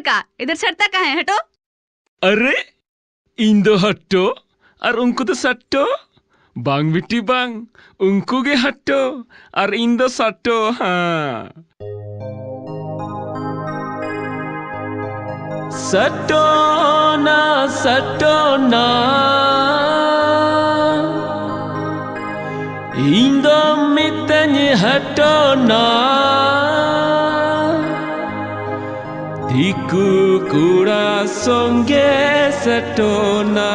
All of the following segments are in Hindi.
लड़का इधर सटता कहाँ है? हटो। अरे इंदो हट्टो और उनको तो सट्टो बांग बिटी बांग उनको गे हट्टो और इंदो सट्टो। हाँ सट्टो ना इंदो मितने हट्टो ना दिकु कुड़ा संगे सटोना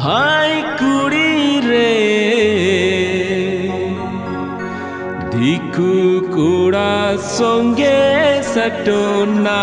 हाय कुड़ी रे दिकु कुड़ा संगे सटोना।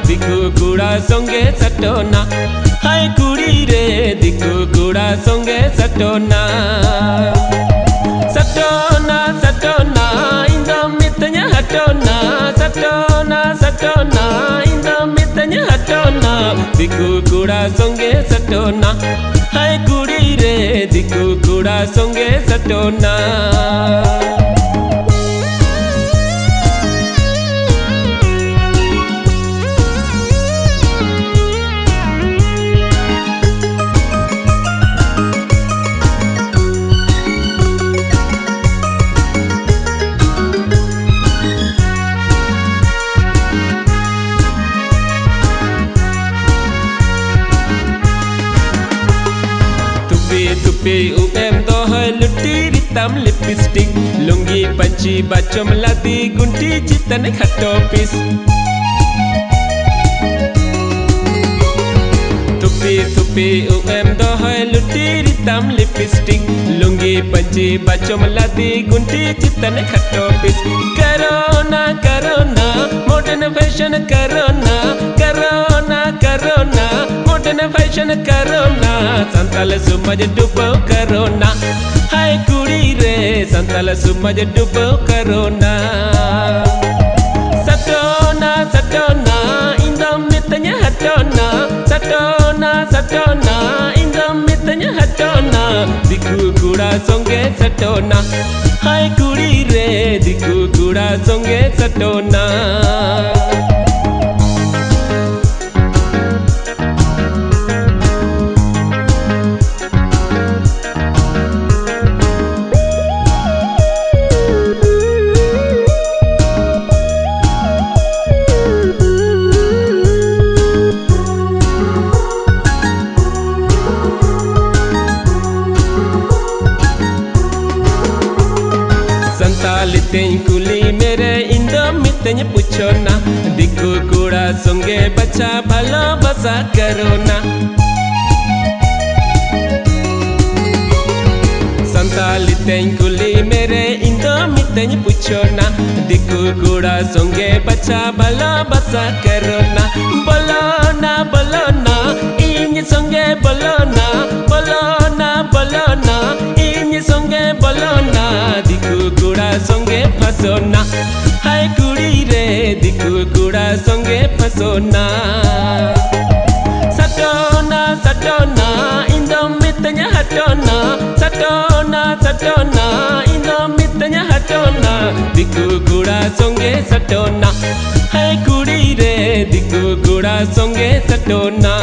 दिकु कुड़ा संगे सटोना हाय कुड़ी रे दिकु कुड़ा संगे सटोना सटोना सटोना इंदो मितnya हटोना सटोना सटोना इंदो मितnya हटोना दिकु कुड़ा संगे सटोना हाय कुड़ी रे दिकु कुड़ा संगे सटोना। Tupi UM dohoi luti ritam lipstick lungi panci bacom lati gunti citan khatopis Tupi UM dohoi luti ritam lipstick lungi panci bacom lati gunti citan khatopis Corona corona modern fashion corona corona corona modern fashion corona Santal सुमज डुबो करोना हाय कुड़ी रे संताल सुमज डुबो करोना सटोना सटोना इंदो मितnya हटोना सटोना सटोना इंदो मितnya हटोना दिकु कुड़ा संगे सटोना हाय कुड़ी रे दिकु कुड़ा संगे सटोना। संतालितें कुली मेरे इंदो मितnya पूछोना दिकु कुड़ा संगे बच्चा भलो बसा करोना संतालितें कुली मेरे इंदो मितnya पूछोना दिकु कुड़ा संगे बच्चा भलो बसा करोना बोलोना बोलोना इन संगे बोलोना बोलोना बोलोना इन संगे बोलोना दिकु कुड़ा संगे फसोना हाय कुड़ी रे दिकु कुड़ा संगे फसोना सटोना सटोना इंदो मितnya हटोना सटोना सटोना इंदो मितnya हटोना दिकु कुड़ा संगे सटोना हाय कुड़ी रे दिकु कुड़ा संगे सटोना।